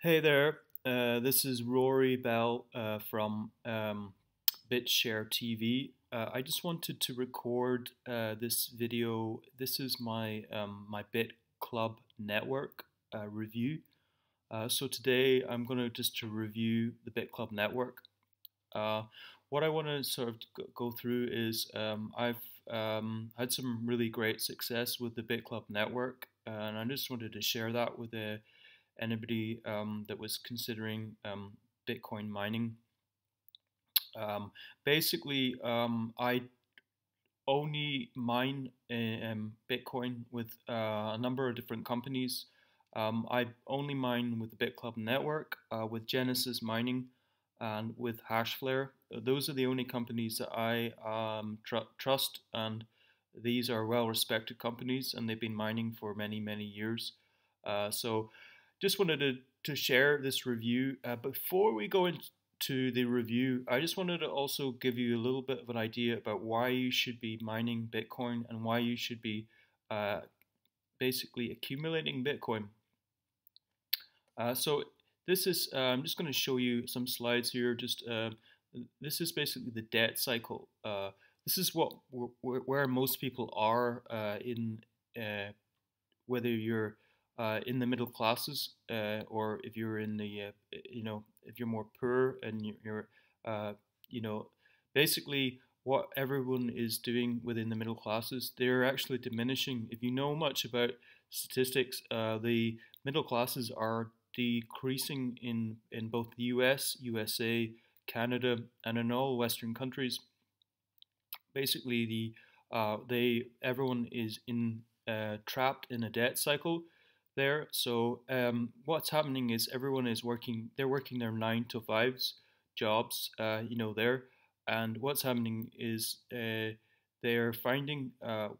Hey there, this is Rory Bell from BitShare TV. I just wanted to record this video. This is my Bitclub Network review. So today I'm going to just to review the Bitclub Network. Uh, what I want to sort of go through is I've had some really great success with the Bitclub Network, and I just wanted to share that with anybody that was considering Bitcoin mining. Basically, I only mine Bitcoin with a number of different companies. I only mine with the Bitclub Network, with Genesis Mining, and with Hashflare. Those are the only companies that I trust, and these are well-respected companies, and they've been mining for many, many years. So just wanted to share this review. Before we go into the review, I just wanted to also give you a little bit of an idea about why you should be mining Bitcoin and why you should be uh, basically accumulating Bitcoin. So this is, I'm just going to show you some slides here. This is basically the debt cycle. This is where most people are whether you're in the middle classes or if you're in the if you're more poor and you're you know basically what everyone is doing within the middle classes, they're actually diminishing. If you know much about statistics, the middle classes are decreasing in both the US, USA, Canada, and in all Western countries. Basically, everyone is trapped in a debt cycle there. So what's happening is everyone is working. They're working their 9 to 5s jobs, there. And what's happening is they're finding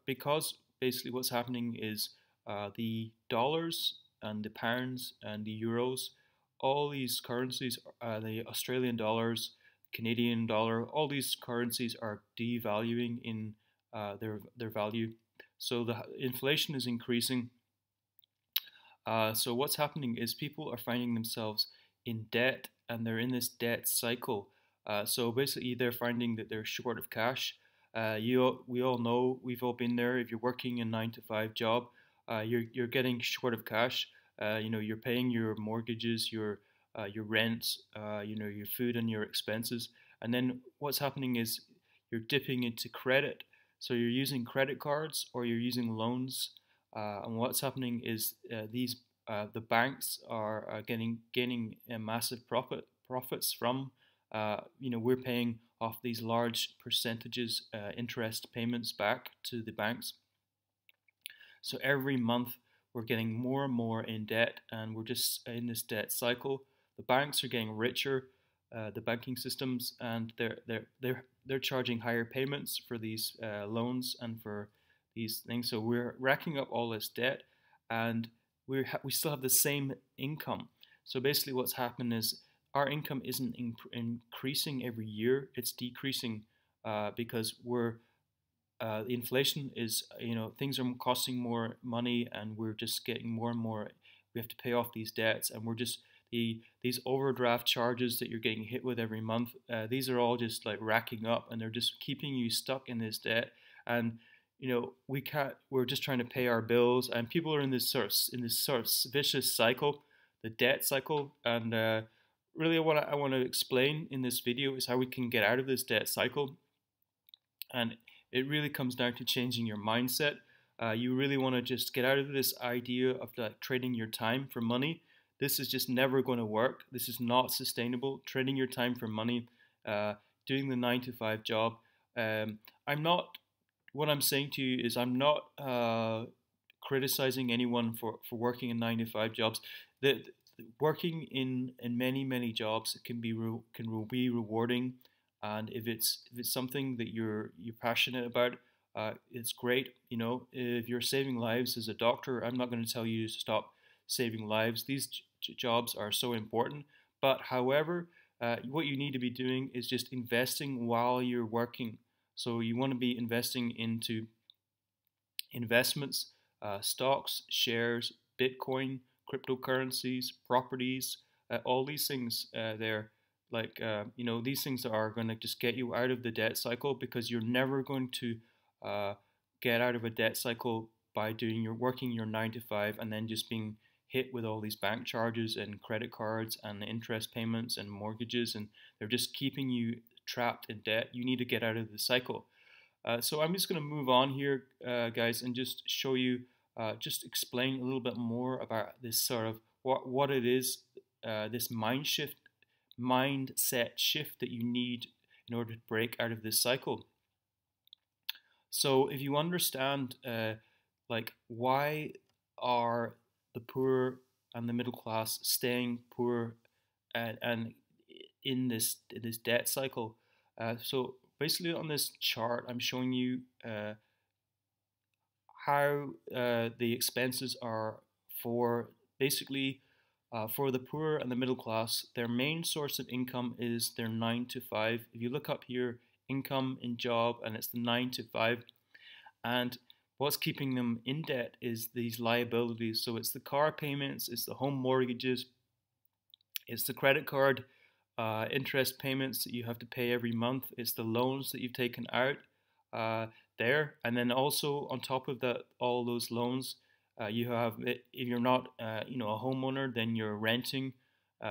because basically what's happening is the dollars and the pounds and the euros, all these currencies, the Australian dollars, Canadian dollar, all these currencies are devaluing in their value. So the inflation is increasing. So what's happening is people are finding themselves in debt, and they're in this debt cycle. So basically, they're finding that they're short of cash. We all know, we've all been there. If you're working a 9 to 5 job, you're getting short of cash. You're paying your mortgages, your rent, your food and your expenses. And then what's happening is you're dipping into credit. So you're using credit cards or you're using loans. And what's happening is the banks are gaining a massive profits from we're paying off these large percentages interest payments back to the banks. So every month we're getting more and more in debt, and we're just in this debt cycle. The banks are getting richer, the banking systems, and they're charging higher payments for these loans and for these things. So we're racking up all this debt, and we still have the same income. So basically, what's happened is our income isn't increasing every year; it's decreasing because the inflation is, things are costing more money, and we're just getting more and more. We have to pay off these debts, and we're just these overdraft charges that you're getting hit with every month. These are all just like racking up, and they're just keeping you stuck in this debt. And we can't. We're just trying to pay our bills, and people are in this sort of vicious cycle, the debt cycle. And really, what I want to explain in this video is how we can get out of this debt cycle. And it really comes down to changing your mindset. You really want to just get out of this idea of like trading your time for money. This is just never going to work. This is not sustainable. Trading your time for money, doing the 9 to 5 job. What I'm saying to you is I'm not criticizing anyone for working in 9 to 5 jobs. Working in many jobs can be rewarding. And if it's something that you're passionate about, it's great. If you're saving lives as a doctor, I'm not going to tell you to stop saving lives. These jobs are so important. But however, what you need to be doing is just investing while you're working. So you want to be investing into investments, stocks, shares, Bitcoin, cryptocurrencies, properties, all these things there, like these things are going to just get you out of the debt cycle, because you're never going to uh, get out of a debt cycle by working your 9 to 5 and then just being hit with all these bank charges and credit cards and interest payments and mortgages, and they're just keeping you trapped in debt. You need to get out of the cycle. So I'm just going to move on here, guys, and just show you, just explain a little bit more about this sort of what it is, this mindset shift that you need in order to break out of this cycle. So if you understand, like, why are the poor and the middle class staying poor and in this debt cycle? So basically on this chart, I'm showing you how the expenses are for basically for the poor and the middle class. Their main source of income is their 9 to 5. If you look up here, income in job, and it's the 9 to 5. And what's keeping them in debt is these liabilities. So it's the car payments, it's the home mortgages, it's the credit card interest payments that you have to pay every month. It's the loans that you've taken out there, and then also on top of that, all those loans, you have. If you're not, a homeowner, then you're renting.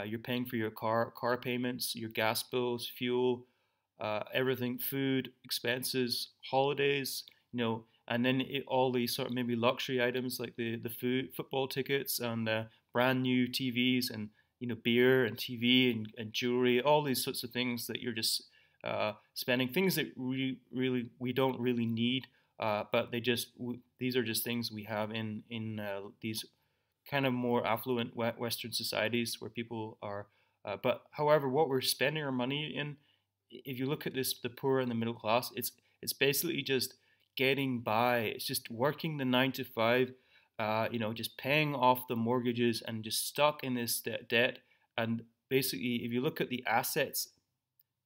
You're paying for your car payments, your gas bills, fuel, everything, food expenses, holidays. And then all these sort of maybe luxury items like the football tickets and brand new TVs and beer and TV and jewelry, all these sorts of things that you're just spending, things that we don't really need, but these are just things we have in these kind of more affluent Western societies where people are. But however, what we're spending our money in, if you look at this, the poor and the middle class, it's basically just getting by. It's just working the 9 to 5. Just paying off the mortgages and just stuck in this debt. And basically, if you look at the assets,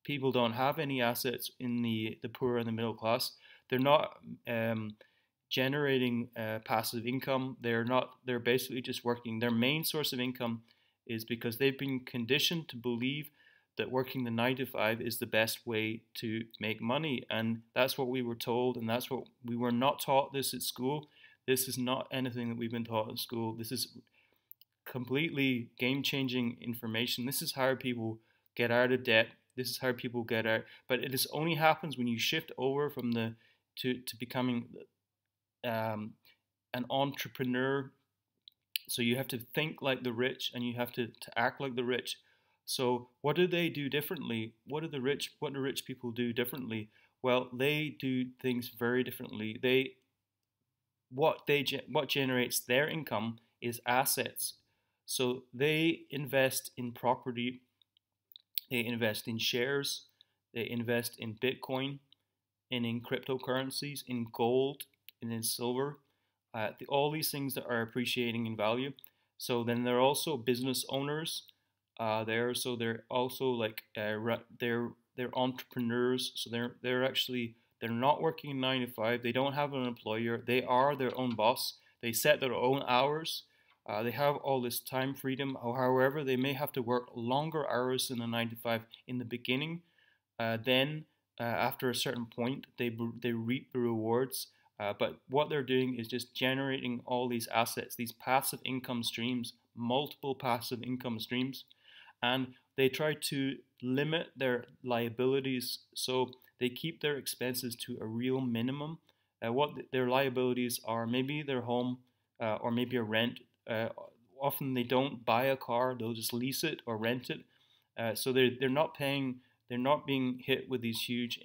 people don't have any assets in the poor and the middle class. They're not generating passive income. They're basically just working. Their main source of income is because they've been conditioned to believe that working the 9 to 5 is the best way to make money. And that's what we were told, and that's what we were not taught this at school. This is not anything that we've been taught in school. This is completely game-changing information. This is how people get out of debt. This is how people get out. But only happens when you shift over from to becoming an entrepreneur. So you have to think like the rich, and you have to act like the rich. So what do they do differently? What do rich people do differently? Well, they do things very differently. What generates their income is assets. So they invest in property, they invest in shares, they invest in Bitcoin, and in cryptocurrencies, in gold, and in silver. All these things that are appreciating in value. So then they're also business owners. They're also like they're entrepreneurs. So they're not working 9 to 5. They don't have an employer. They are their own boss. They set their own hours. They have all this time freedom. However, they may have to work longer hours than a 9 to 5 in the beginning. Then, after a certain point, they reap the rewards. But what they're doing is just generating all these assets, these passive income streams, multiple passive income streams, and they try to limit their liabilities. So they keep their expenses to a real minimum. What their liabilities are, maybe their home or maybe a rent. Often they don't buy a car; they'll just lease it or rent it. So they're not paying. They're not being hit with these huge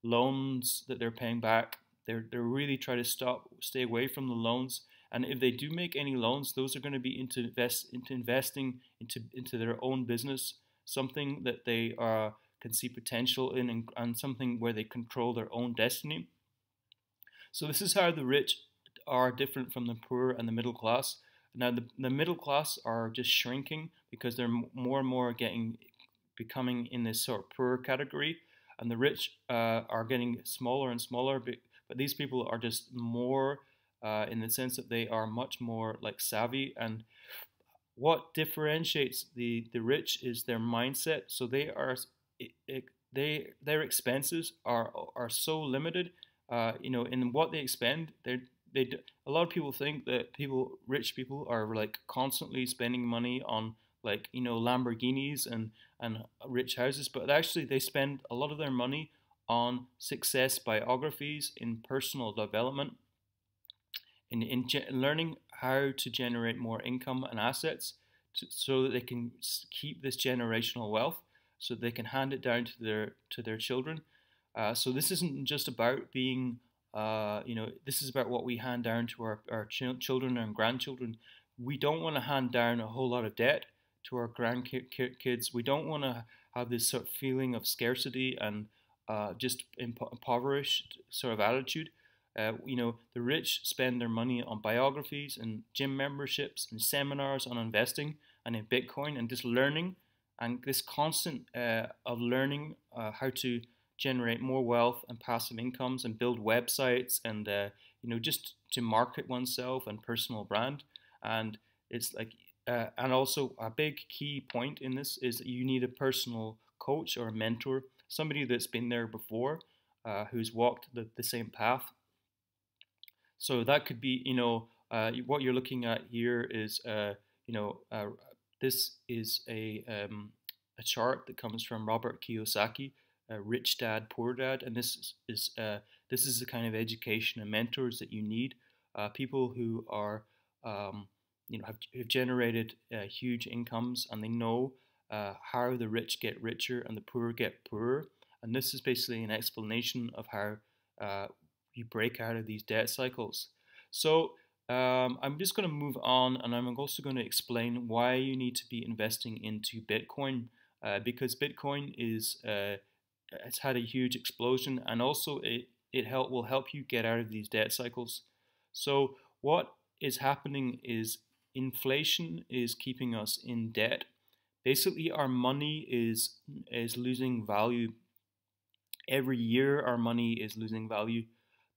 loans that they're paying back. They're really trying to stay away from the loans. And if they do make any loans, those are going to be into investing into their own business, something that they can see potential in, and something where they control their own destiny. So this is how the rich are different from the poor and the middle class. Now the middle class are just shrinking because they're more and more becoming in this sort of poor category, and the rich are getting smaller and smaller. But these people are just more in the sense that they are much more like savvy, and what differentiates the rich is their mindset. So their expenses are so limited, in what they expend. A lot of people think that rich people are like constantly spending money on, like, Lamborghinis and rich houses, but actually they spend a lot of their money on success biographies, in personal development, in learning how to generate more income and assets, so that they can keep this generational wealth, so they can hand it down to their children. So this isn't just about being, this is about what we hand down to our children and grandchildren. We don't want to hand down a whole lot of debt to our grandkids. We don't want to have this sort of feeling of scarcity and just impoverished sort of attitude. The rich spend their money on biographies and gym memberships and seminars on investing and in Bitcoin, and just learning, and this constant of learning how to generate more wealth and passive incomes and build websites, and just to market oneself and personal brand. And it's like, and also a big key point in this is that you need a personal coach or a mentor, somebody that's been there before, who's walked the same path. So that could be, what you're looking at here is, you know, uh, this is a chart that comes from Robert Kiyosaki, Rich Dad, Poor Dad, and this is the kind of education and mentors that you need. People who are, have generated huge incomes, and they know how the rich get richer and the poor get poorer. And this is basically an explanation of how uh, you break out of these debt cycles. So I'm just going to move on, and I'm also going to explain why you need to be investing into Bitcoin, because Bitcoin it's had a huge explosion, and also will help you get out of these debt cycles. So what is happening is inflation is keeping us in debt. Basically, our money is losing value. Every year our money is losing value.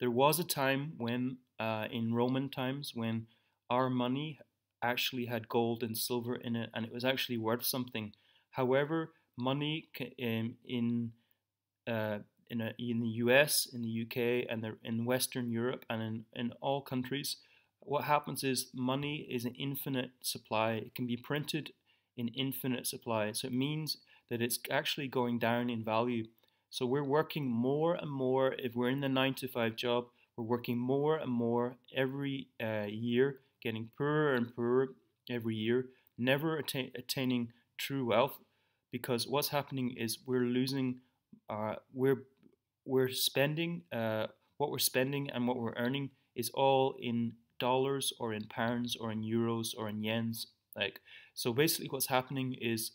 There was a time when, in Roman times, when our money actually had gold and silver in it, and it was actually worth something. However, money uh, in the US, in the UK, and in Western Europe, and in all countries, what happens is money is an infinite supply. It can be printed in infinite supply. So it means that it's actually going down in value. So we're working more and more. If we're in the 9 to 5 job, we're working more and more every year, getting poorer and poorer every year, never attaining true wealth, because what's happening is we're losing, we're spending, what we're spending and what we're earning is all in dollars or in pounds or in euros or in yens. Like, so basically what's happening is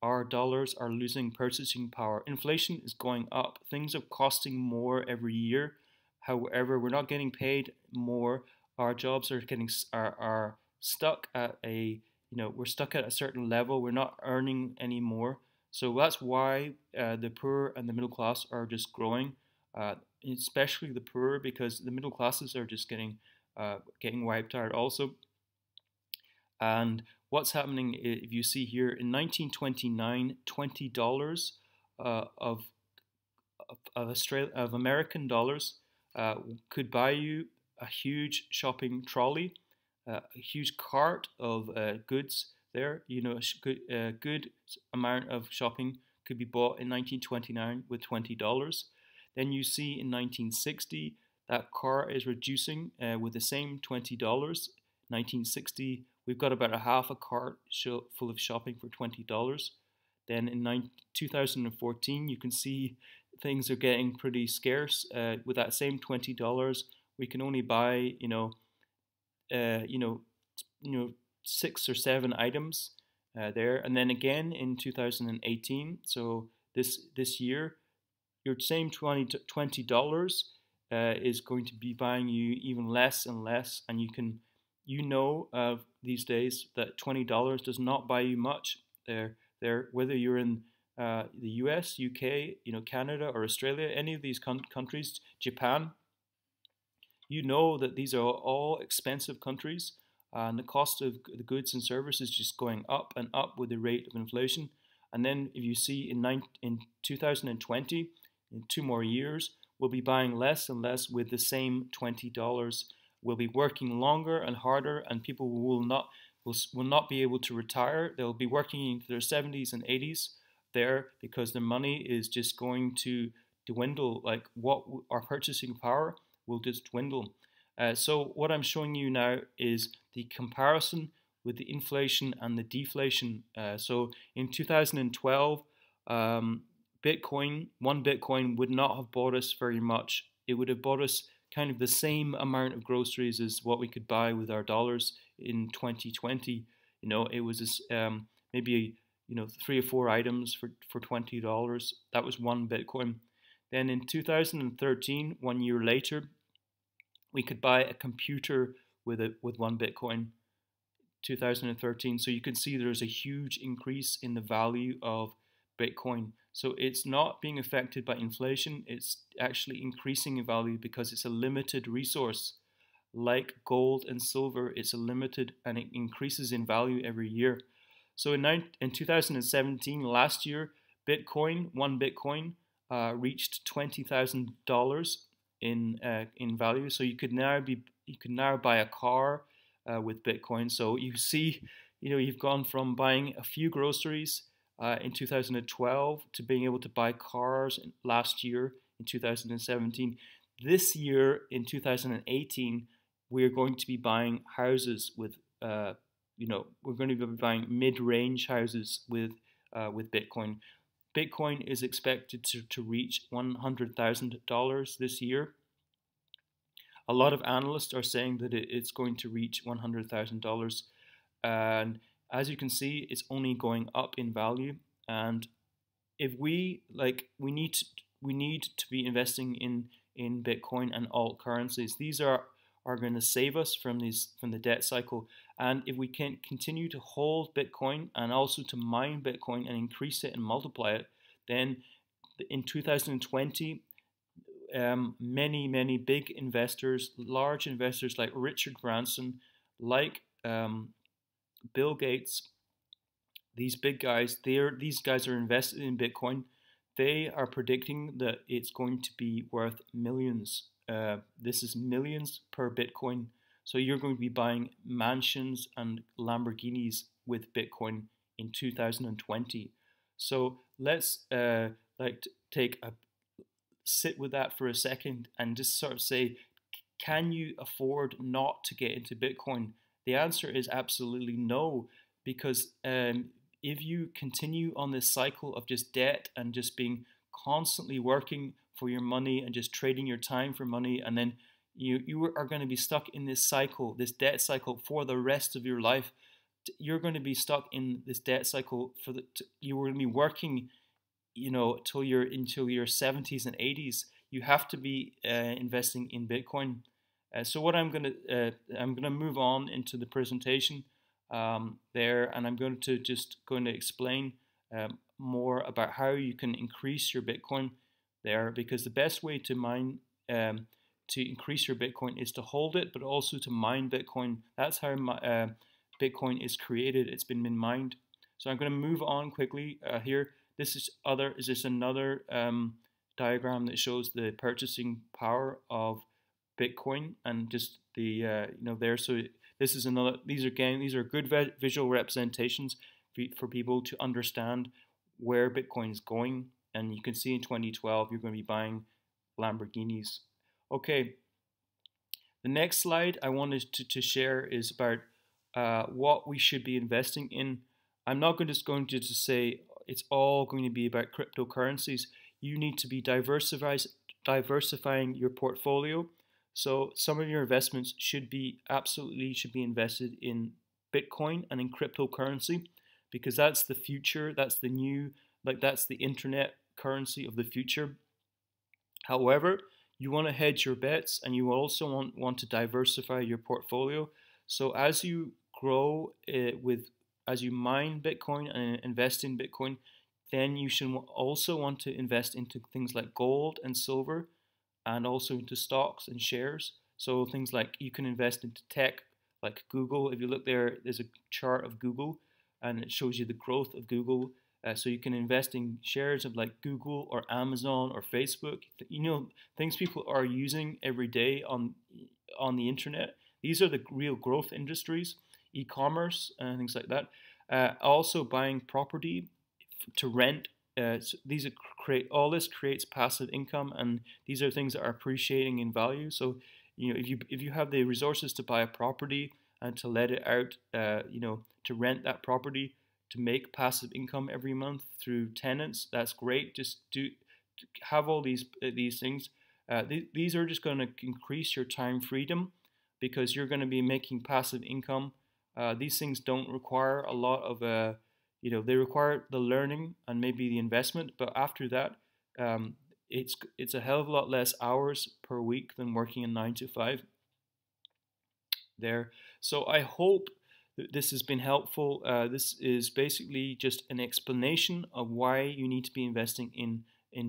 our dollars are losing purchasing power. Inflation is going up. Things are costing more every year. However, we're not getting paid more. Our jobs are stuck at we're stuck at a certain level. We're not earning anymore. So that's why the poor and the middle class are just growing, especially the poor, because the middle classes are just getting wiped out also. And what's happening, if you see here, in 1929, $20 of American dollars could buy you a huge shopping trolley, a huge cart of goods there. A good amount of shopping could be bought in 1929 with $20. Then you see in 1960 that cart is reducing with the same $20. 1960, we've got about a half a cart full of shopping for $20. Then in 2014, you can see things are getting pretty scarce. With that same $20, we can only buy, uh, you know, 6 or 7 items there. And then again in 2018, so this year, your same $20 is going to be buying you even less and less, and these days that $20 does not buy you much there, whether you're in the US, UK, Canada, or Australia, any of these countries, Japan. That these are all expensive countries. and the cost of the goods and services just going up and up with the rate of inflation. And then if you see in 2020, in 2 more years, we'll be buying less and less with the same $20. We'll be working longer and harder, and people will not be able to retire. They'll be working into their 70s and 80s there because their money is just going to dwindle. Like what our purchasing power will just dwindle. So what I'm showing you now is the comparison with the inflation and the deflation. So in 2012, one Bitcoin would not have bought us very much. It would have bought us kind of the same amount of groceries as what we could buy with our dollars in 2020. It was maybe 3 or 4 items for $20. That was one Bitcoin. Then in 2013, 1 year later, we could buy a computer with one Bitcoin. 2013. So you can see there's a huge increase in the value of Bitcoin. So it's not being affected by inflation. It's actually increasing in value because it's a limited resource. Like gold and silver, it's a limited and it increases in value every year. So in 2017, last year, one Bitcoin reached $20,000 in value. So you could now buy a car with Bitcoin. So you see, you've gone from buying a few groceries in 2012 to being able to buy cars last year in 2017. This year in 2018, we're going to be buying houses with, we're going to be buying mid-range houses with Bitcoin. Bitcoin is expected to reach $100,000 this year. A lot of analysts are saying that it's going to reach $100,000, and as you can see, it's only going up in value. And if we need to be investing in Bitcoin and alt currencies. These are going to save us from the debt cycle. And if we can continue to hold Bitcoin and also to mine Bitcoin and increase it and multiply it, then in 2020, many big investors, large investors like Richard Branson, like Bill Gates, these big guys, these guys are invested in Bitcoin. They are predicting that it's going to be worth millions. This is millions per Bitcoin. So you're going to be buying mansions and Lamborghinis with Bitcoin in 2020. So let's take a sit with that for a second and just sort of say, can you afford not to get into Bitcoin? The answer is absolutely no, because if you continue on this cycle of just debt and just being constantly working for your money and just trading your time for money, and then you are going to be stuck in this cycle, this debt cycle, for the rest of your life. You're going to be stuck in this debt cycle you are going to be working, until your 70s and 80s. You have to be investing in Bitcoin. So what I'm gonna move on into the presentation there, and I'm going to explain more about how you can increase your Bitcoin there, because the best way to mine to increase your Bitcoin is to hold it, but also to mine Bitcoin. That's how Bitcoin is created. It's been mined. So I'm going to move on quickly here. This is just another diagram that shows the purchasing power of Bitcoin, and just the there. So this is another. These are good visual representations for people to understand where Bitcoin is going. And you can see in 2012 you're going to be buying Lamborghinis. Okay. The next slide I wanted to share is about what we should be investing in. I'm not just going to say it's all going to be about cryptocurrencies. You need to be diversifying your portfolio. So some of your investments should be invested in Bitcoin and in cryptocurrency, because that's the future. That's the new, that's the internet currency of the future. However, you want to hedge your bets, and you also want to diversify your portfolio. So as you grow as you mine Bitcoin and invest in Bitcoin, then you should also want to invest into things like gold and silver, and also into stocks and shares. So things like you can invest into tech like Google. If you look there, there's a chart of Google, and it shows you the growth of Google. So you can invest in shares of like Google or Amazon or Facebook. You know, things people are using every day on the internet. These are the real growth industries, e-commerce and things like that. Also buying property to rent. So these create all this creates passive income, and these are things that are appreciating in value. So you know, if you have the resources to buy a property and to let it out, you know, to rent that property to make passive income every month through tenants, that's great. Just have all these things. These are just going to increase your time freedom because you're going to be making passive income. These things don't require a lot of you know, they require the learning and maybe the investment, but after that, it's a hell of a lot less hours per week than working a 9 to 5 there. So I hope that this has been helpful. This is basically just an explanation of why you need to be investing in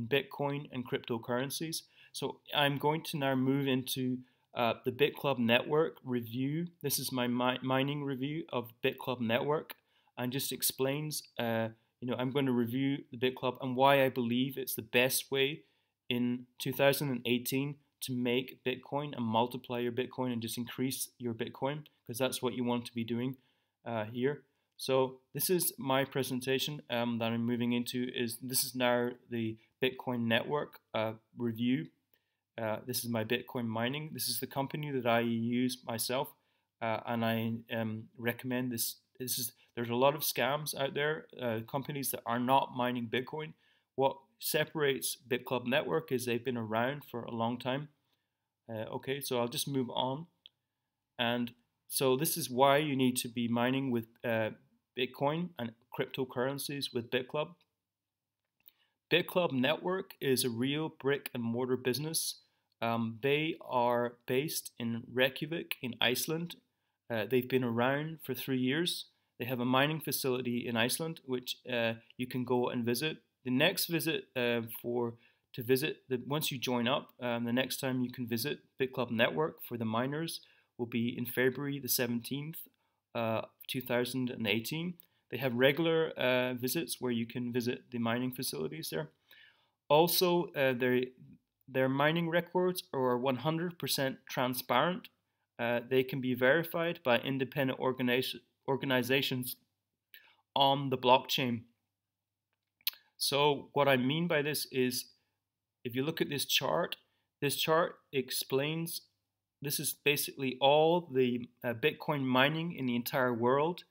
Bitcoin and cryptocurrencies. So I'm going to now move into the Bitclub Network review. This is my mining review of Bitclub Network, and just explains, you know, I'm going to review the Bitclub and why I believe it's the best way in 2018 to make Bitcoin and multiply your Bitcoin and just increase your Bitcoin, because that's what you want to be doing here. So this is my presentation that I'm moving into. This is now the Bitcoin Network review. This is my Bitcoin mining. This is the company that I use myself, and I recommend this. There's a lot of scams out there, companies that are not mining Bitcoin. What separates Bitclub Network is they've been around for a long time. Okay, so I'll just move on. And so this is why you need to be mining with Bitcoin and cryptocurrencies with Bitclub. Bitclub Network is a real brick and mortar business. They are based in Reykjavik in Iceland. They've been around for 3 years. They have a mining facility in Iceland, which you can go and visit. The next visit once you join up, the next time you can visit Bitclub Network for the miners will be in February the 17th, 2018. They have regular visits where you can visit the mining facilities there. Also, their mining records are 100% transparent. They can be verified by independent organizations on the blockchain. So what I mean by this is, if you look at this chart explains, this is basically all the Bitcoin mining in the entire world.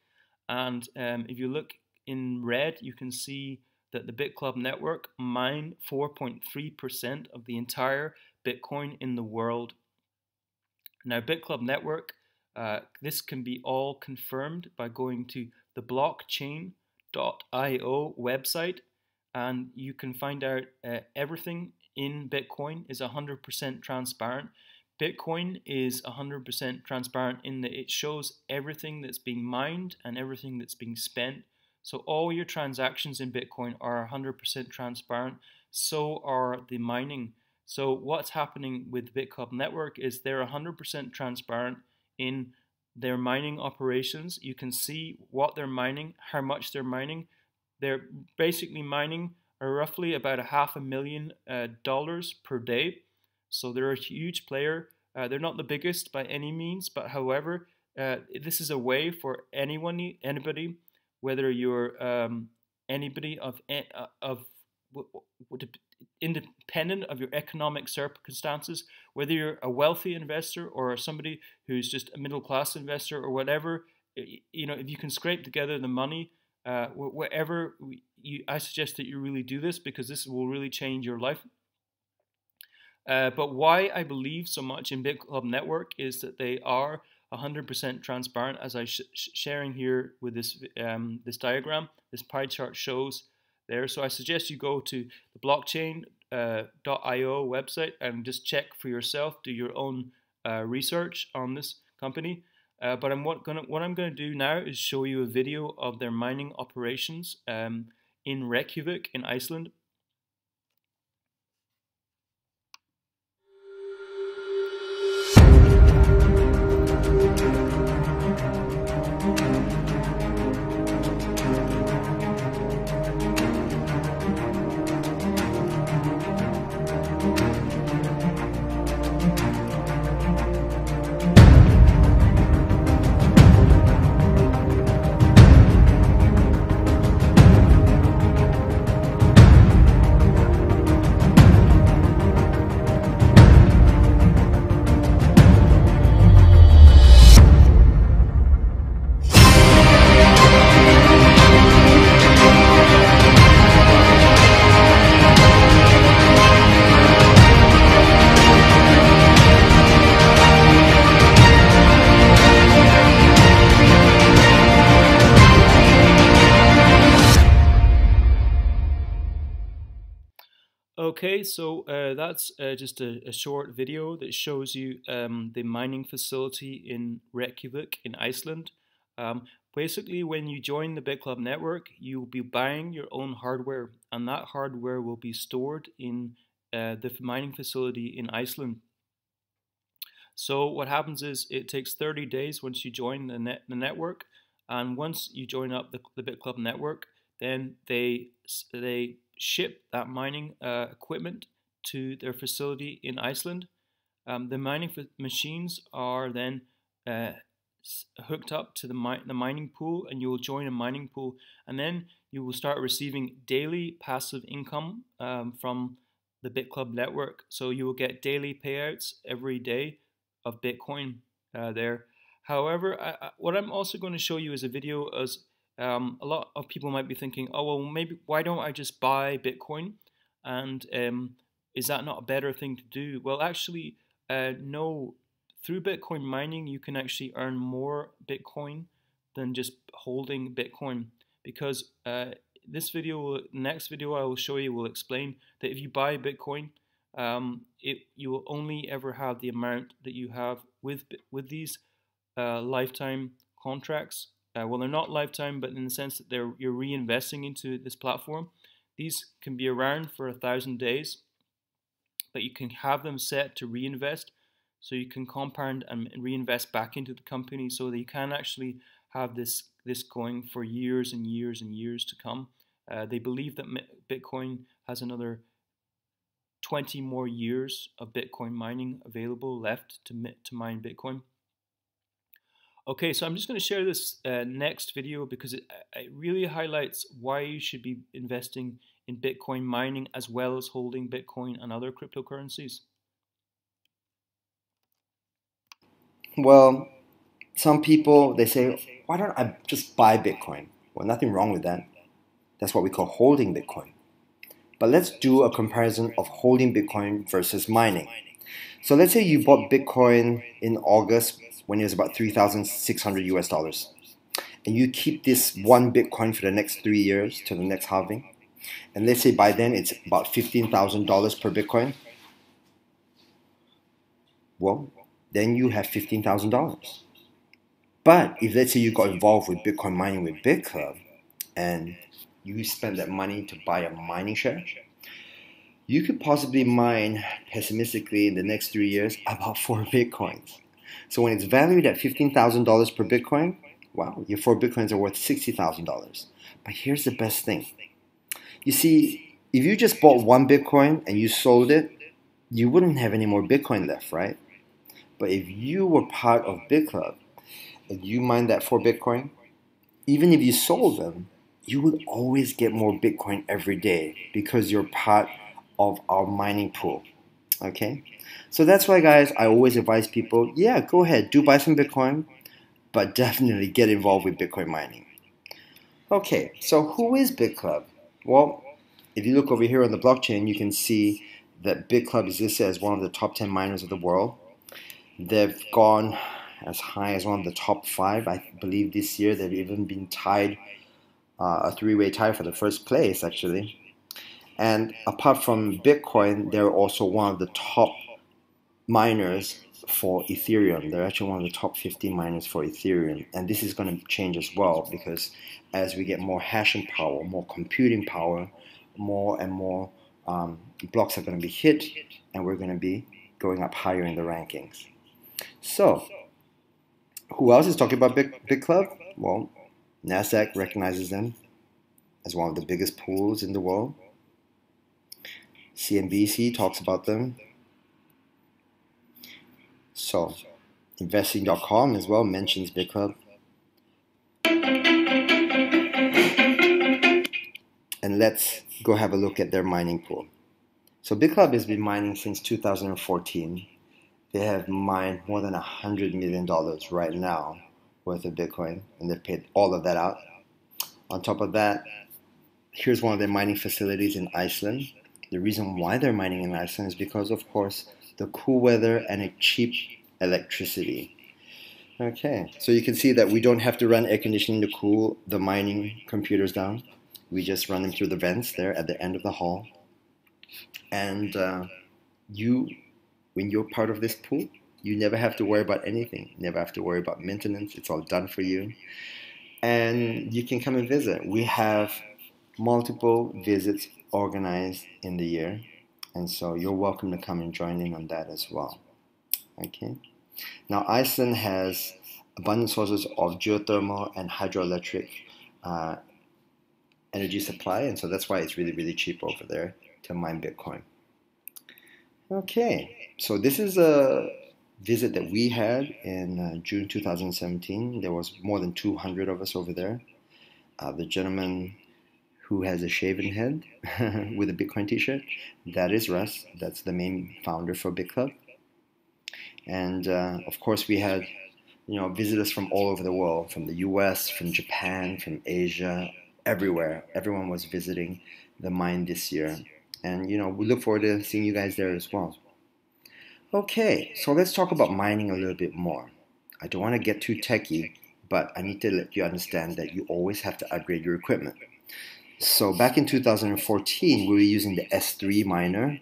And if you look in red, you can see that the Bitclub Network mine 4.3% of the entire Bitcoin in the world. Now, Bitclub Network, this can be all confirmed by going to the blockchain.io website, and you can find out everything in Bitcoin is 100% transparent. Bitcoin is 100% transparent in that it shows everything that's being mined and everything that's being spent. So all your transactions in Bitcoin are 100% transparent. So are the mining. So what's happening with Bitclub Network is they're 100% transparent in their mining operations. You can see what they're mining, how much they're mining. They're basically mining roughly about $500,000 per day. So they're a huge player. They're not the biggest by any means, but however, this is a way for anybody, whether you're anybody independent of your economic circumstances, whether you're a wealthy investor or somebody who's just a middle class investor or whatever, you know, if you can scrape together the money, wherever I suggest that you really do this, because this will really change your life. But why I believe so much in Bitclub Network is that they are 100% transparent, as I'm sharing here with this this diagram. This pie chart shows there. So I suggest you go to the blockchain.io website and just check for yourself, do your own research on this company. But what I'm going to do now is show you a video of their mining operations in Reykjavik in Iceland. Okay, so that's just a short video that shows you the mining facility in Reykjavik in Iceland. Um, Basically, when you join the Bitclub network, you'll be buying your own hardware, and that hardware will be stored in the mining facility in Iceland. So what happens is it takes 30 days once you join the network, and once you join up the Bitclub network, then they ship that mining equipment to their facility in Iceland. The mining machines are then uh, hooked up to the mining pool, and you will join a mining pool, and then you will start receiving daily passive income from the Bitclub network. So you will get daily payouts every day of Bitcoin there. However, what I'm also going to show you is a video as a lot of people might be thinking, oh, well, maybe why don't I just buy Bitcoin? And is that not a better thing to do? Well, actually, no. Through Bitcoin mining, you can actually earn more Bitcoin than just holding Bitcoin, because next video I will show you will explain that if you buy Bitcoin, you will only ever have the amount that you have with these lifetime contracts. Well, they're not lifetime, but in the sense that you're reinvesting into this platform. These can be around for 1,000 days, but you can have them set to reinvest, so you can compound and reinvest back into the company, so that you can actually have this going for years and years and years to come. They believe that Bitcoin has another 20 more years of Bitcoin mining available left to mine Bitcoin. Okay, so I'm just going to share this next video because it really highlights why you should be investing in Bitcoin mining as well as holding Bitcoin and other cryptocurrencies. Well, some people, they say, why don't I just buy Bitcoin? Well, nothing wrong with that. That's what we call holding Bitcoin. But let's do a comparison of holding Bitcoin versus mining. So let's say you bought Bitcoin in August when it was about 3,600 US dollars. And you keep this one Bitcoin for the next 3 years to the next halving. And let's say by then it's about $15,000 per Bitcoin. Well, then you have $15,000. But if let's say you got involved with Bitcoin mining with Bitclub and you spend that money to buy a mining share, you could possibly mine pessimistically in the next 3 years about 4 Bitcoins. So when it's valued at $15,000 per Bitcoin, wow, your 4 Bitcoins are worth $60,000. But here's the best thing. You see, if you just bought one Bitcoin and you sold it, you wouldn't have any more Bitcoin left, right? But if you were part of Bitclub and you mined that 4 Bitcoin, even if you sold them, you would always get more Bitcoin every day because you're part of our mining pool. Okay? So that's why, guys, I always advise people, yeah, go ahead, do buy some Bitcoin, but definitely get involved with Bitcoin mining. Okay, so who is Bitclub? Well, if you look over here on the blockchain, you can see that Bitclub is listed as one of the top 10 miners of the world. They've gone as high as one of the top 5. I believe this year they've even been tied, a 3-way tie for the first place, actually. And apart from Bitcoin, they're also one of the top miners for Ethereum. They're actually one of the top 50 miners for Ethereum. And this is going to change as well, because as we get more hashing power, more computing power, more and more blocks are going to be hit, and we're going to be going up higher in the rankings. So, who else is talking about Bitclub? Well, NASDAQ recognizes them as one of the biggest pools in the world. CNBC talks about them. So, investing.com as well mentions Bitclub. And let's go have a look at their mining pool. So Bitclub has been mining since 2014. They have mined more than $100 million right now worth of Bitcoin, and they've paid all of that out. On top of that, here's one of their mining facilities in Iceland. The reason why they're mining in Iceland is because, of course, the cool weather and a cheap electricity. Okay, so you can see that we don't have to run air conditioning to cool the mining computers down. We just run them through the vents there at the end of the hall. And you, when you're part of this pool, you never have to worry about anything. Never have to worry about maintenance. It's all done for you. And you can come and visit. We have multiple visits organized in the year. And so you're welcome to come and join in on that as well. Okay. Now, Iceland has abundant sources of geothermal and hydroelectric uh, energy supply, and so that's why it's really, really cheap over there to mine Bitcoin. Okay, so this is a visit that we had in June 2017. There was more than 200 of us over there. The gentleman who has a shaven head with a Bitcoin t-shirt, that is Russ. That's the main founder for Bitclub. And of course, we had visitors from all over the world, from the US, from Japan, from Asia, everywhere. Everyone was visiting the mine this year. And we look forward to seeing you guys there as well. Okay, so let's talk about mining a little bit more. I don't want to get too techy, but I need to let you understand that you always have to upgrade your equipment. So back in 2014, we were using the S3 miner,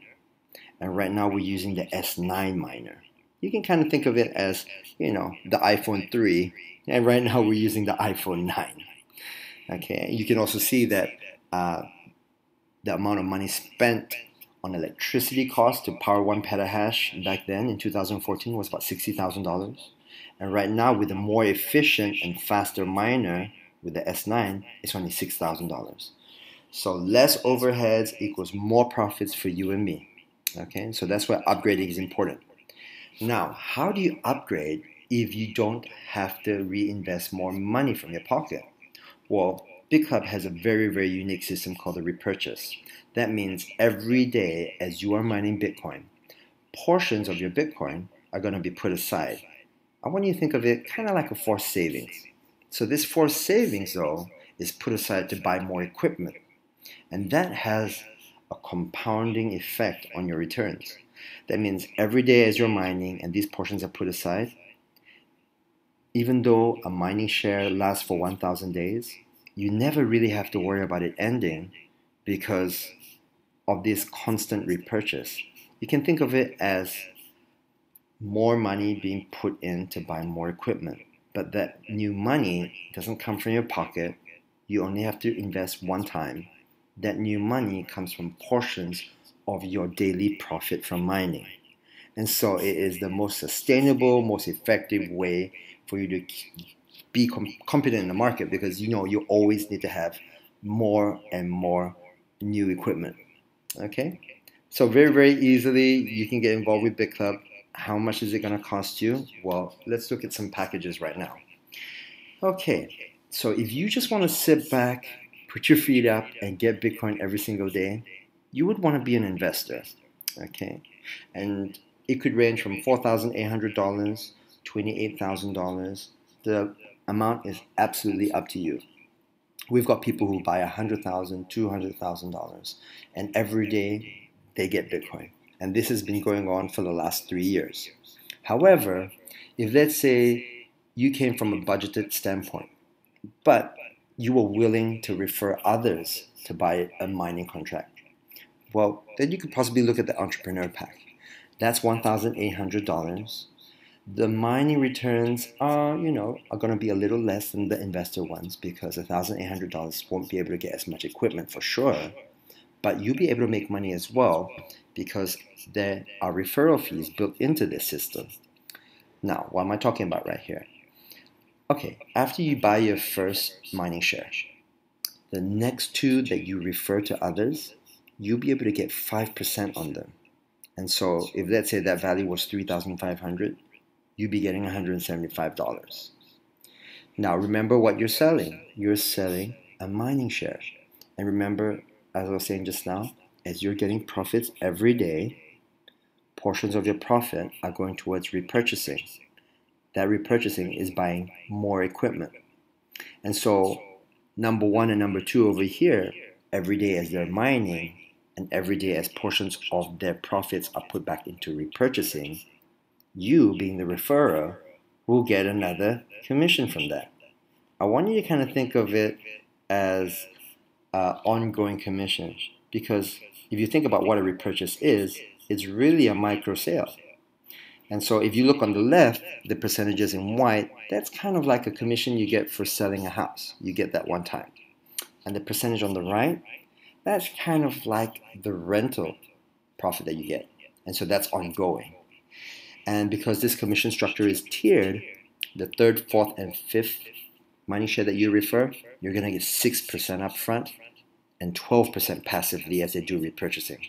and right now we're using the S9 miner. You can kind of think of it as, the iPhone 3, and right now we're using the iPhone 9. Okay, you can also see that the amount of money spent on electricity cost to power 1 petahash back then in 2014 was about $60,000. And right now, with a more efficient and faster miner, with the S9, it's only $6,000. So less overheads equals more profits for you and me. Okay, so that's why upgrading is important. Now, how do you upgrade if you don't have to reinvest more money from your pocket? Well, Bitclub has a very, very unique system called a repurchase. That means every day as you are mining Bitcoin, portions of your Bitcoin are going to be put aside. I want you to think of it kind of like a forced savings. So this forced savings, though, is put aside to buy more equipment. And that has a compounding effect on your returns. That means every day as you're mining and these portions are put aside, even though a mining share lasts for 1,000 days, you never really have to worry about it ending because of this constant repurchase. You can think of it as more money being put in to buy more equipment. But that new money doesn't come from your pocket. You only have to invest one time. That new money comes from portions of your daily profit from mining. And so it is the most sustainable, most effective way for you to be competent in the market, because you always need to have more and more new equipment. Okay? So very, very easily you can get involved with Bitclub. How much is it going to cost you? Well, let's look at some packages right now. Okay, so if you just want to sit back, put your feet up, and get Bitcoin every single day, you would want to be an investor. Okay, and it could range from $4,800, $28,000. The amount is absolutely up to you. We've got people who buy $100,000, $200,000, and every day they get Bitcoin. And this has been going on for the last 3 years. However, if let's say you came from a budgeted standpoint, but you were willing to refer others to buy a mining contract, well, then you could possibly look at the Entrepreneur Pack. That's $1,800. The mining returns are going to be a little less than the investor ones, because $1,800 won't be able to get as much equipment for sure, but you'll be able to make money as well because there are referral fees built into this system. Now, what am I talking about right here? Okay, after you buy your first mining share, the next two that you refer to others, you'll be able to get 5% on them. And so if let's say that value was $3,500, you'll be getting $175. Now remember what you're selling. You're selling a mining share. And remember, as I was saying just now, as you're getting profits every day, portions of your profit are going towards repurchasing. That repurchasing is buying more equipment. And so number one and number two over here, every day as they're mining and every day as portions of their profits are put back into repurchasing, you, being the referrer, will get another commission from that. I want you to kind of think of it as ongoing commission, because if you think about what a repurchase is, it's really a micro sale. And so if you look on the left, the percentages in white, that's kind of like a commission you get for selling a house. You get that one time. And the percentage on the right, that's kind of like the rental profit that you get. And so that's ongoing. And because this commission structure is tiered, the third, fourth, and fifth money share that you refer, you're going to get 6% upfront and 12% passively as they do repurchasing.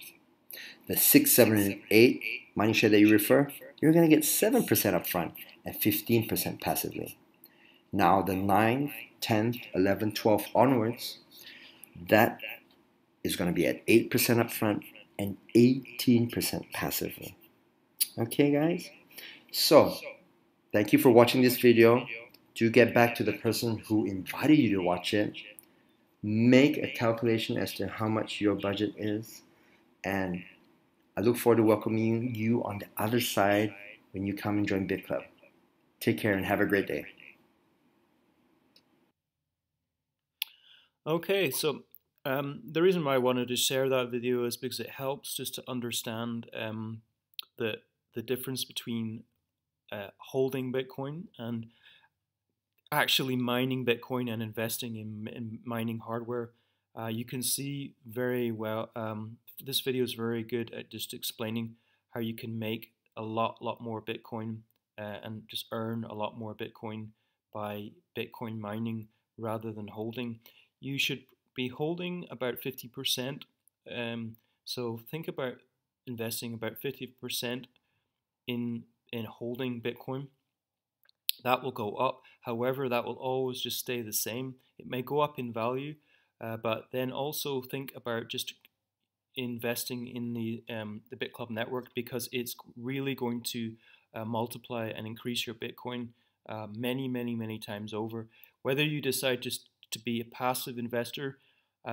The 6, 7, and 8 money share that you refer, you're going to get 7% upfront and 15% passively. Now the 9th, 10th, 11th, 12th onwards, that is going to be at 8% upfront and 18% passively. Okay, guys? So, thank you for watching this video. Do get back to the person who invited you to watch it. Make a calculation as to how much your budget is, and I look forward to welcoming you on the other side when you come and join Bitclub. Take care and have a great day. Okay, so the reason why I wanted to share that video is because it helps just to understand the difference between holding Bitcoin and actually mining Bitcoin and investing in mining hardware. You can see very well, this video is very good at just explaining how you can make a lot more Bitcoin and just earn a lot more Bitcoin by Bitcoin mining rather than holding. You should be holding about 50%. So think about investing about 50% in holding Bitcoin. That will go up. However, that will always just stay the same. It may go up in value, but then also think about just investing in the Bitclub network, because it's really going to multiply and increase your Bitcoin many times over. Whether you decide just to be a passive investor,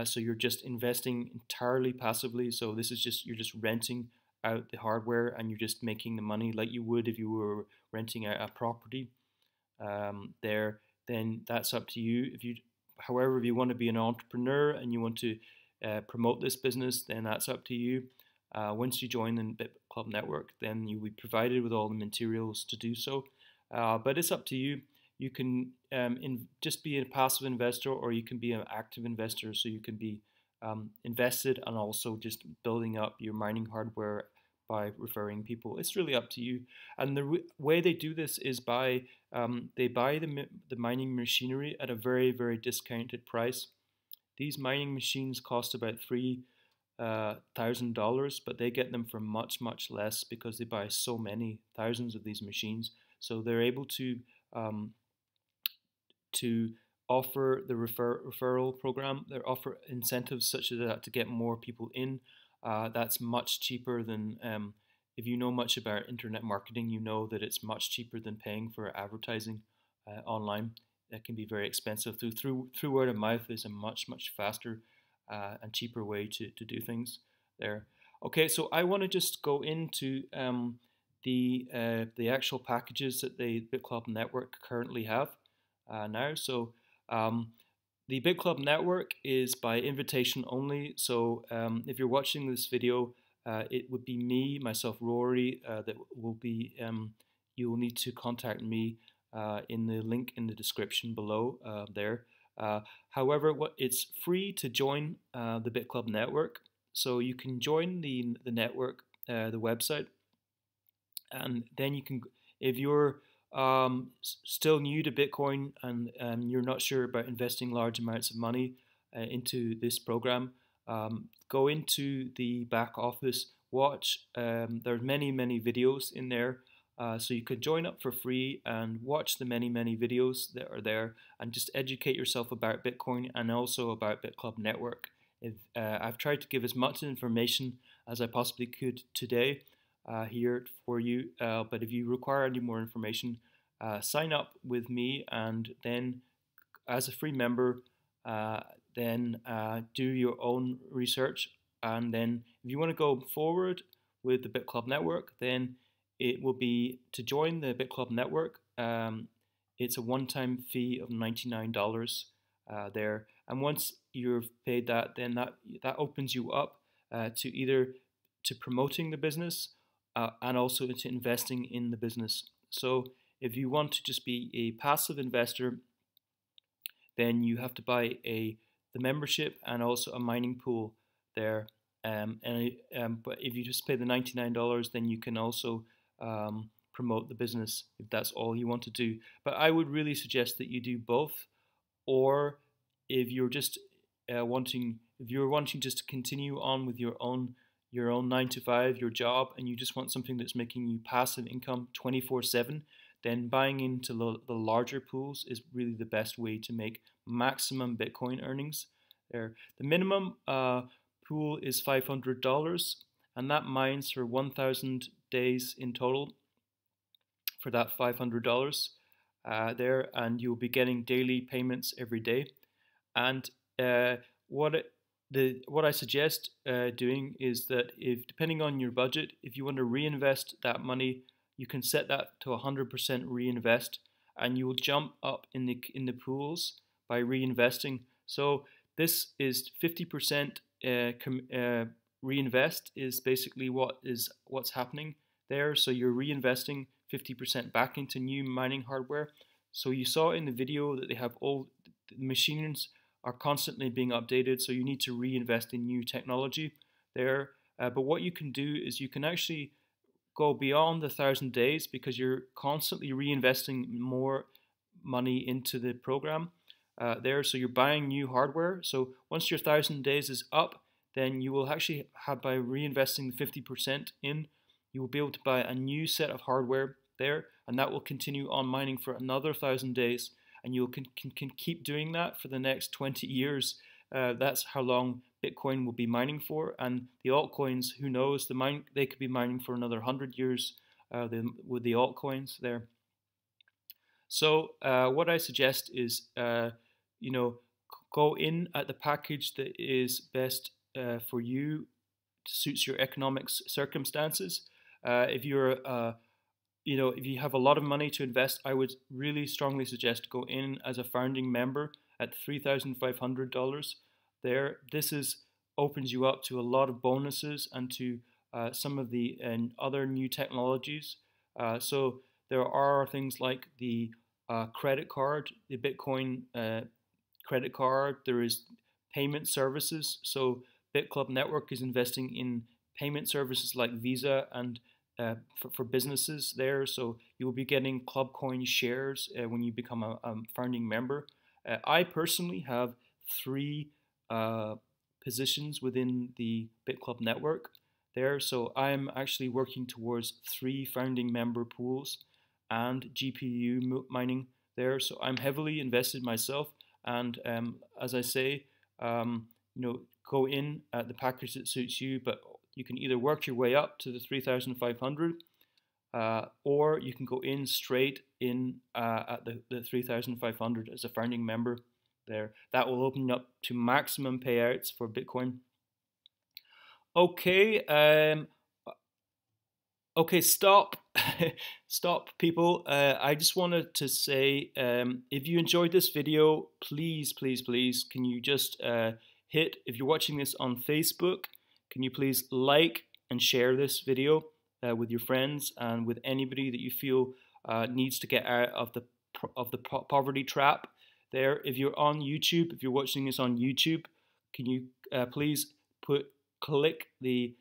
so you're just investing entirely passively, so this is just, you're just renting out the hardware and you're just making the money like you would if you were renting out a property then that's up to you. However, if you want to be an entrepreneur and you want to promote this business, then that's up to you. Once you join the Bitclub network, then you'll be provided with all the materials to do so. But it's up to you. You can just be a passive investor, or you can be an active investor, so you can be invested and also just building up your mining hardware by referring people. It's really up to you. And the way they do this is by they buy the mining machinery at a very discounted price. These mining machines cost about $3,000, but they get them for much less because they buy so many thousands of these machines. So they're able to offer the referral program. They offer incentives such as that to get more people in. That's much cheaper than, if you know much about internet marketing, you know that it's much cheaper than paying for advertising online. That can be very expensive. Through word of mouth is a much faster and cheaper way to do things there. Okay, so I want to just go into the actual packages that the Bitclub network currently have now. So the Bitclub network is by invitation only. So if you're watching this video, it would be me, myself, Rory, that will be. You will need to contact me in the link in the description below there. However, it's free to join the Bitclub network. So you can join the network, the website, and then you can, if you're still new to Bitcoin and you're not sure about investing large amounts of money into this program, go into the back office, watch. There's many videos in there, so you could join up for free and watch the many videos that are there, and just educate yourself about Bitcoin and also about Bitclub Network. I've tried to give as much information as I possibly could today here for you, but if you require any more information, sign up with me, and then as a free member, then do your own research. And then if you want to go forward with the Bitclub network, then it will be to join the Bitclub network. It's a one-time fee of $99 there, and once you've paid that, then that opens you up to either to promoting the business and also to investing in the business. So if you want to just be a passive investor, then you have to buy the membership and also a mining pool there. But if you just pay the $99, then you can also promote the business if that's all you want to do. But I would really suggest that you do both, or if you're just if you're wanting just to continue on with your own 9 to 5, your job, and you just want something that's making you passive income 24/7, then buying into the larger pools is really the best way to make maximum Bitcoin earnings. There, the minimum pool is $500, and that mines for 1,000 days in total for that $500 there, and you'll be getting daily payments every day. And what I suggest doing is that if, depending on your budget, if you want to reinvest that money, you can set that to 100% reinvest, and you will jump up in the pools by reinvesting. So this is 50% reinvest is basically what's happening there. So you're reinvesting 50% back into new mining hardware. So you saw in the video that they have all the machines are constantly being updated, so you need to reinvest in new technology there. But what you can do is you can actually go beyond the 1,000 days because you're constantly reinvesting more money into the program there. So you're buying new hardware. So once your 1,000 days is up, then you will actually have, by reinvesting 50% in, you will be able to buy a new set of hardware there, and that will continue on mining for another 1,000 days. And you can keep doing that for the next 20 years. That's how long Bitcoin will be mining for. And the altcoins, who knows, they could be mining for another 100 years with the altcoins there. So what I suggest is, go in at the package that is best for you, suits your economic circumstances. If you're if you have a lot of money to invest, I would really strongly suggest go in as a founding member at $3,500 there. This opens you up to a lot of bonuses and to some of the other new technologies. So there are things like the credit card, the Bitcoin credit card. There is payment services. So Bitclub Network is investing in payment services like Visa and for businesses there. So you will be getting Clubcoin shares when you become a founding member. I personally have 3 positions within the Bitclub network there. So I'm actually working towards 3 founding member pools and GPU mining there. So I'm heavily invested myself. And as I say, go in at the package that suits you, but you can either work your way up to the 3,500 or you can go in straight in at the 3,500 as a founding member there. That will open up to maximum payouts for Bitcoin. Okay, okay, stop. Stop, people. I just wanted to say, if you enjoyed this video, please, please, please, can you just hit, if you're watching this on Facebook, can you please like and share this video with your friends and with anybody that you feel needs to get out of the poverty trap there. If you're on YouTube, if you're watching this on YouTube, can you please click the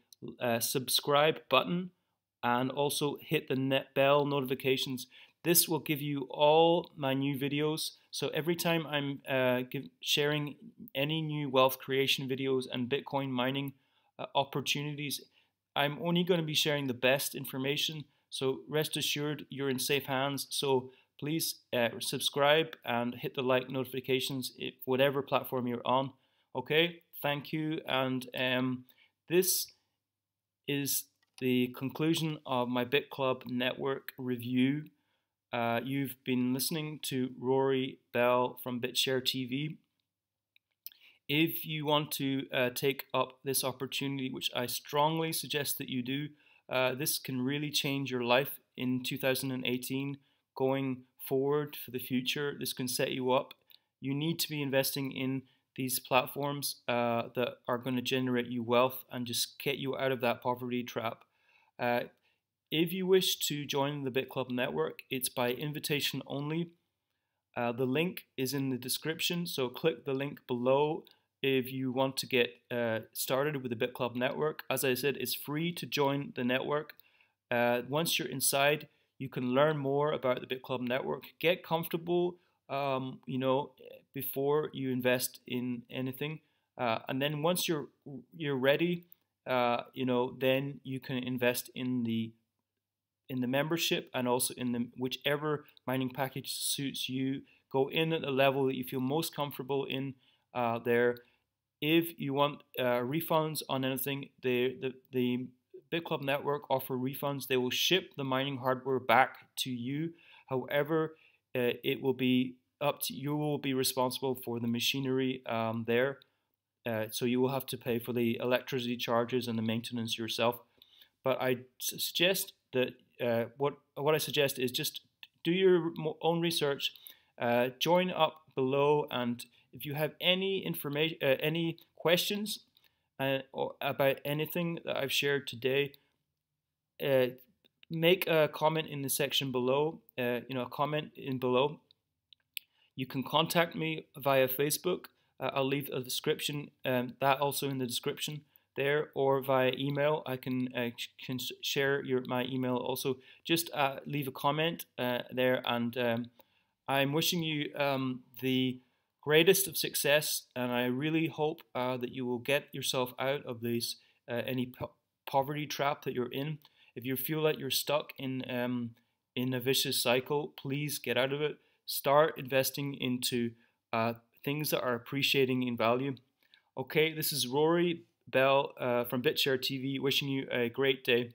subscribe button and also hit the bell notifications. This will give you all my new videos. So every time I'm sharing any new wealth creation videos and Bitcoin mining opportunities, I'm only going to be sharing the best information. So rest assured you're in safe hands. So please subscribe and hit the like notifications, whatever platform you're on. Okay, thank you. And this is the conclusion of my Bitclub Network review. You've been listening to Rory Bell from BitShare TV. If you want to take up this opportunity, which I strongly suggest that you do, this can really change your life in 2018 going forward for the future. This can set you up. You need to be investing in these platforms that are going to generate you wealth and just get you out of that poverty trap. Uh, if you wish to join the Bitclub network, it's by invitation only. The link is in the description, so click the link below if you want to get started with the Bitclub network. As I said, it's free to join the network. Once you're inside, you can learn more about the Bitclub network. Get comfortable, before you invest in anything, and then once you're ready, then you can invest in the membership and also in the whichever mining package suits you. Go in at a level that you feel most comfortable in there. If you want refunds on anything, the Bitclub network offer refunds. They will ship the mining hardware back to you. However, it will be up to you. Will be responsible for the machinery there. So you will have to pay for the electricity charges and the maintenance yourself. But I suggest that what I suggest is just do your own research, join up below, and if you have any information, any questions or about anything that I've shared today, make a comment in the section below. A comment in below. You can contact me via Facebook. I'll leave a description, that also in the description there, or via email. I can share my email also. Just leave a comment there, and I'm wishing you the greatest of success, and I really hope that you will get yourself out of this any poverty trap that you're in. If you feel like you're stuck in a vicious cycle, please get out of it. Start investing into things that are appreciating in value. Okay, this is Rory Bell from BitShare TV, wishing you a great day.